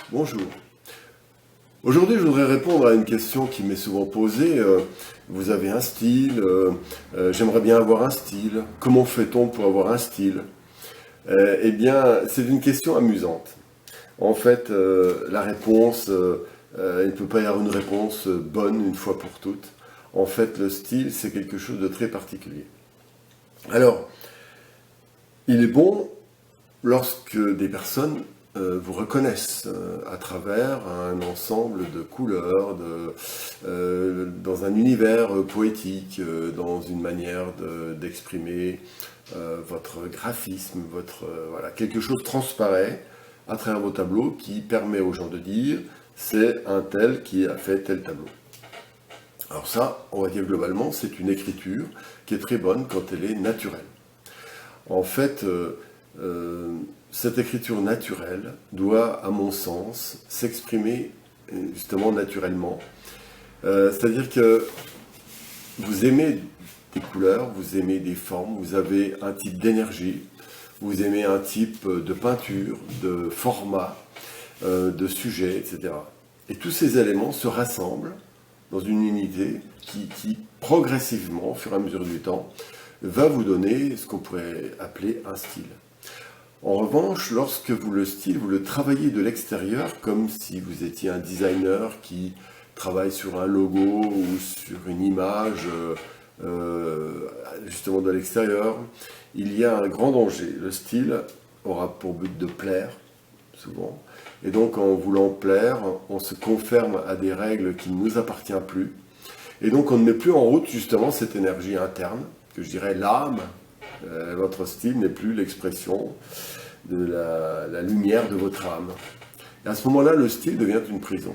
Bonjour. Aujourd'hui, je voudrais répondre à une question qui m'est souvent posée. Vous avez un style, j'aimerais bien avoir un style. Comment fait-on pour avoir un style? Eh bien, c'est une question amusante. En fait, la réponse, il ne peut pas y avoir une réponse bonne une fois pour toutes. En fait, le style, c'est quelque chose de très particulier. Alors, il est bon lorsque des personnes vous reconnaissent à travers un ensemble de couleurs, dans un univers poétique, dans une manière d'exprimer votre graphisme, voilà, quelque chose transparaît à travers vos tableaux qui permet aux gens de dire c'est un tel qui a fait tel tableau. Alors ça, on va dire globalement, c'est une écriture qui est très bonne quand elle est naturelle. En fait, cette écriture naturelle doit, à mon sens, s'exprimer justement naturellement. C'est-à-dire que vous aimez des couleurs, vous aimez des formes, vous avez un type d'énergie, vous aimez un type de peinture, de format, de sujet, etc. Et tous ces éléments se rassemblent dans une unité qui progressivement, au fur et à mesure du temps, va vous donner ce qu'on pourrait appeler un style. En revanche, lorsque vous le travaillez de l'extérieur, comme si vous étiez un designer qui travaille sur un logo ou sur une image, justement de l'extérieur, il y a un grand danger. Le style aura pour but de plaire, souvent, et donc en voulant plaire, on se conferme à des règles qui ne nous appartiennent plus, et donc on ne met plus en route justement cette énergie interne, que je dirais l'âme. Votre style n'est plus l'expression de la lumière de votre âme. Et à ce moment-là, le style devient une prison.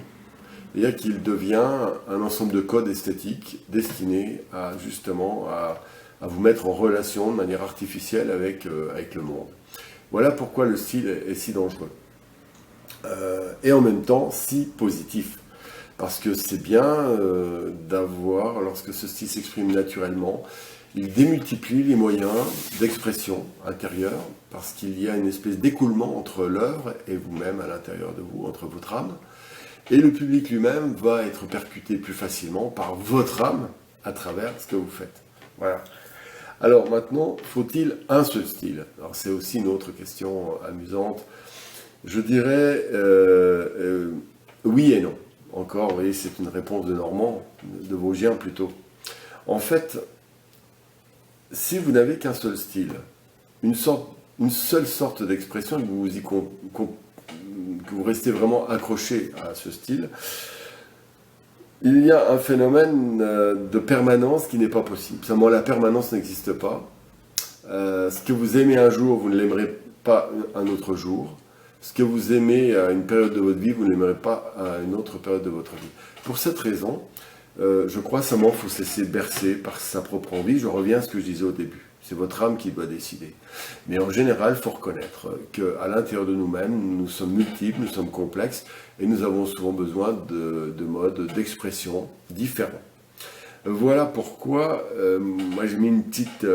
C'est-à-dire qu'il devient un ensemble de codes esthétiques destinés à justement à vous mettre en relation de manière artificielle avec le monde. Voilà pourquoi le style est si dangereux. Et en même temps si positif. Parce que c'est bien d'avoir, lorsque ce style s'exprime naturellement, il démultiplie les moyens d'expression intérieure, parce qu'il y a une espèce d'écoulement entre l'œuvre et vous-même à l'intérieur de vous, entre votre âme. Et le public lui-même va être percuté plus facilement par votre âme à travers ce que vous faites. Voilà. Alors maintenant, faut-il un seul style? Alors c'est aussi une autre question amusante. Je dirais oui et non. Encore, vous voyez, c'est une réponse de Normand, de Vosgien plutôt. En fait, si vous n'avez qu'un seul style, une seule sorte d'expression, que vous restez vraiment accroché à ce style, il y a un phénomène de permanence qui n'est pas possible. Seulement, la permanence n'existe pas. Ce que vous aimez un jour, vous ne l'aimerez pas un autre jour. Ce que vous aimez à une période de votre vie, vous ne l'aimerez pas à une autre période de votre vie. Pour cette raison, je crois seulement qu'il faut se laisser bercer par sa propre envie. Je reviens à ce que je disais au début. C'est votre âme qui doit décider. Mais en général, il faut reconnaître qu'à l'intérieur de nous-mêmes, nous sommes multiples, nous sommes complexes, et nous avons souvent besoin de modes d'expression différents. Voilà pourquoi moi j'ai mis une petite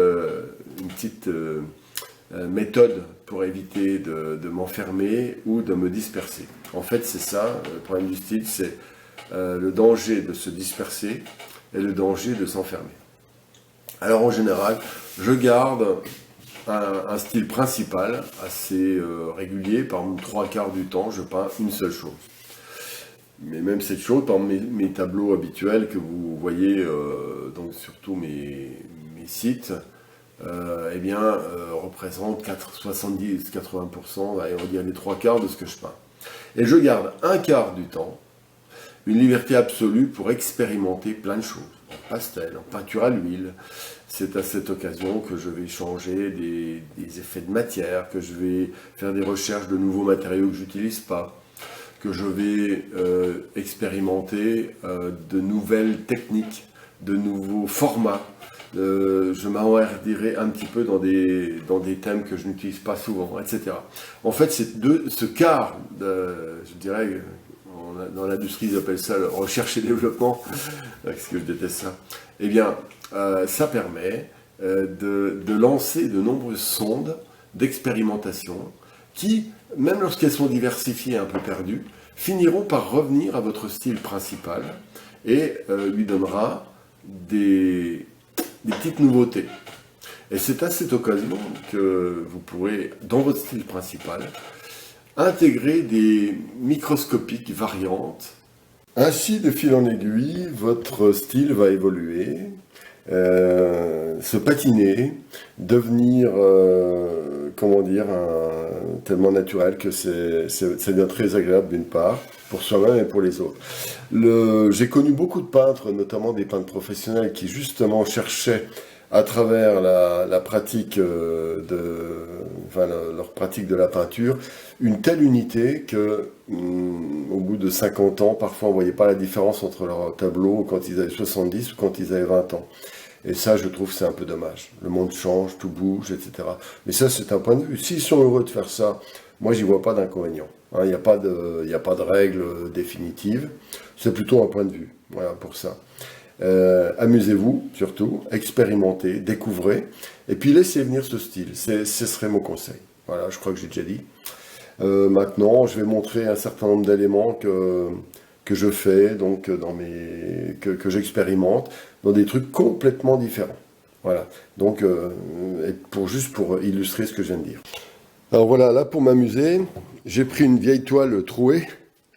méthode pour éviter de m'enfermer ou de me disperser. En fait, c'est ça, le problème du style, c'est le danger de se disperser et le danger de s'enfermer. Alors en général, je garde un style principal assez régulier. Par exemple, 3/4 du temps, je peins une seule chose. Mais même cette chose, par mes tableaux habituels que vous voyez donc sur tous mes sites, représentent 70-80%, et on va dire les 3/4 de ce que je peins. Et je garde 1/4 du temps une liberté absolue pour expérimenter plein de choses, en pastel, en peinture à l'huile. C'est à cette occasion que je vais changer des effets de matière, que je vais faire des recherches de nouveaux matériaux que je n'utilise pas, que je vais expérimenter de nouvelles techniques, de nouveaux formats. Je m'enherdirai un petit peu dans des thèmes que je n'utilise pas souvent, etc. En fait, ce quart, je dirais, dans l'industrie, ils appellent ça le recherche et développement, parce que je déteste ça, eh bien, ça permet de lancer de nombreuses sondes d'expérimentation qui même lorsqu'elles sont diversifiées et un peu perdues, finiront par revenir à votre style principal et lui donnera des petites nouveautés. Et c'est à cette occasion que vous pourrez, dans votre style principal, intégrer des microscopiques variantes. Ainsi, de fil en aiguille, votre style va évoluer, se patiner, devenir, tellement naturel que ça devient très agréable d'une part, pour soi-même et pour les autres. J'ai connu beaucoup de peintres, notamment des peintres professionnels, qui justement cherchaient à travers la pratique leur pratique de la peinture, une telle unité que, au bout de 50 ans, parfois on ne voyait pas la différence entre leurs tableaux quand ils avaient 70 ou quand ils avaient 20 ans. Et ça, je trouve, c'est un peu dommage. Le monde change, tout bouge, etc. Mais ça, c'est un point de vue. S'ils sont heureux de faire ça, moi, j'y vois pas d'inconvénient. Il n'y a pas de règle définitive. C'est plutôt un point de vue. Voilà, pour ça. Amusez-vous, surtout, expérimentez, découvrez, et puis laissez venir ce style. Ce serait mon conseil. Voilà, je crois que j'ai déjà dit. Maintenant, je vais montrer un certain nombre d'éléments que je fais, donc que j'expérimente, dans des trucs complètement différents. Voilà. Donc, juste pour illustrer ce que je viens de dire. Alors voilà, là pour m'amuser, j'ai pris une vieille toile trouée,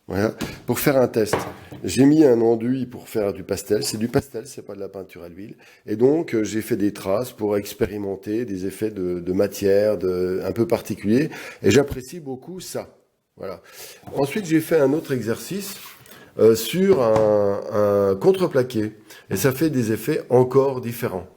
voilà, pour faire un test. J'ai mis un enduit pour faire du pastel. C'est du pastel, c'est pas de la peinture à l'huile. Et donc, j'ai fait des traces pour expérimenter des effets de matière un peu particuliers. Et j'apprécie beaucoup ça. Voilà. Ensuite, j'ai fait un autre exercice sur un contreplaqué. Et ça fait des effets encore différents.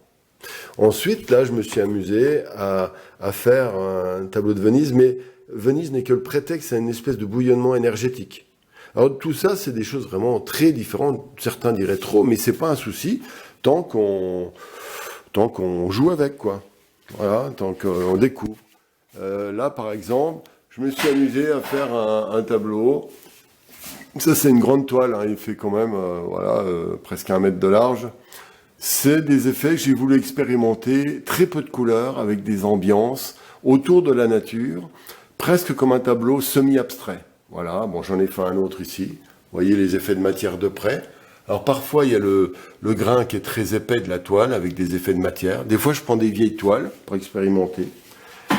Ensuite, là, je me suis amusé à faire un tableau de Venise. Mais Venise n'est que le prétexte à une espèce de bouillonnement énergétique. Alors tout ça, c'est des choses vraiment très différentes. Certains diraient trop, mais c'est pas un souci tant qu'on joue avec, quoi. Voilà, tant qu'on découvre. Là, par exemple, je me suis amusé à faire un tableau. Ça, c'est une grande toile. Hein, il fait quand même, presque 1 mètre de large. C'est des effets que j'ai voulu expérimenter, très peu de couleurs, avec des ambiances autour de la nature, presque comme un tableau semi-abstrait. Voilà, bon, j'en ai fait un autre ici. Vous voyez les effets de matière de près. Alors parfois, il y a le grain qui est très épais de la toile avec des effets de matière. Des fois, je prends des vieilles toiles pour expérimenter.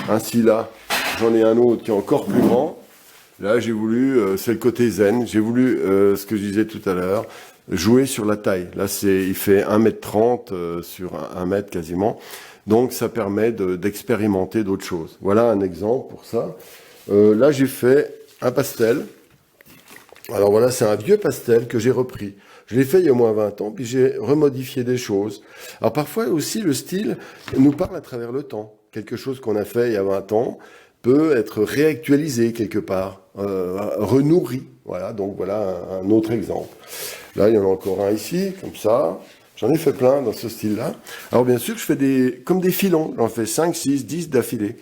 Ainsi là, j'en ai un autre qui est encore plus grand. Là, j'ai voulu, c'est le côté zen, j'ai voulu, ce que je disais tout à l'heure, jouer sur la taille. Là, il fait 1,30 m sur 1 mètre quasiment. Donc, ça permet d'expérimenter d'autres choses. Voilà un exemple pour ça. Là, j'ai fait un pastel. Alors voilà, c'est un vieux pastel que j'ai repris. Je l'ai fait il y a au moins 20 ans, puis j'ai remodifié des choses. Alors parfois aussi, le style nous parle à travers le temps. Quelque chose qu'on a fait il y a 20 ans peut être réactualisé quelque part, renourri. Voilà, donc voilà un autre exemple. Là, il y en a encore un ici, comme ça. J'en ai fait plein dans ce style-là. Alors bien sûr, je fais comme des filons. J'en fais 5, 6, 10 d'affilée.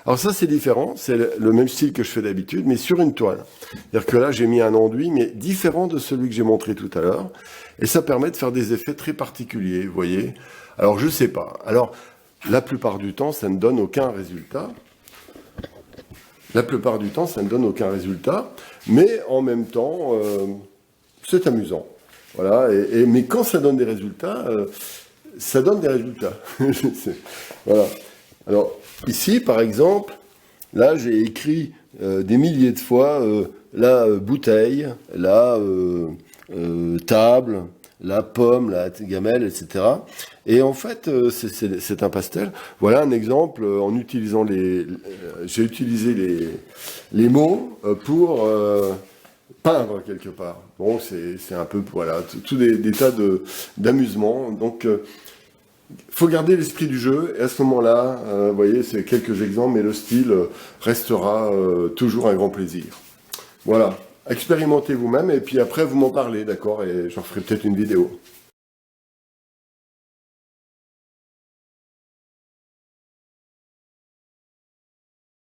Alors ça, c'est différent, c'est le même style que je fais d'habitude, mais sur une toile. C'est-à-dire que là, j'ai mis un enduit, mais différent de celui que j'ai montré tout à l'heure, et ça permet de faire des effets très particuliers, vous voyez. Alors, je sais pas. Alors, la plupart du temps, ça ne donne aucun résultat. La plupart du temps, ça ne donne aucun résultat, mais en même temps, c'est amusant. Voilà, mais quand ça donne des résultats, ça donne des résultats. Voilà. Alors, ici, par exemple, là, j'ai écrit des milliers de fois la bouteille, la table, la pomme, la gamelle, etc. Et en fait, c'est un pastel. Voilà un exemple en utilisant j'ai utilisé les mots pour peindre quelque part. Bon, c'est un peu, voilà, tout des tas d'amusements. Donc, faut garder l'esprit du jeu, et à ce moment-là, vous voyez, c'est quelques exemples, mais le style restera toujours un grand plaisir. Voilà, expérimentez vous-même, et puis après, vous m'en parlez, d'accord, et j'en ferai peut-être une vidéo.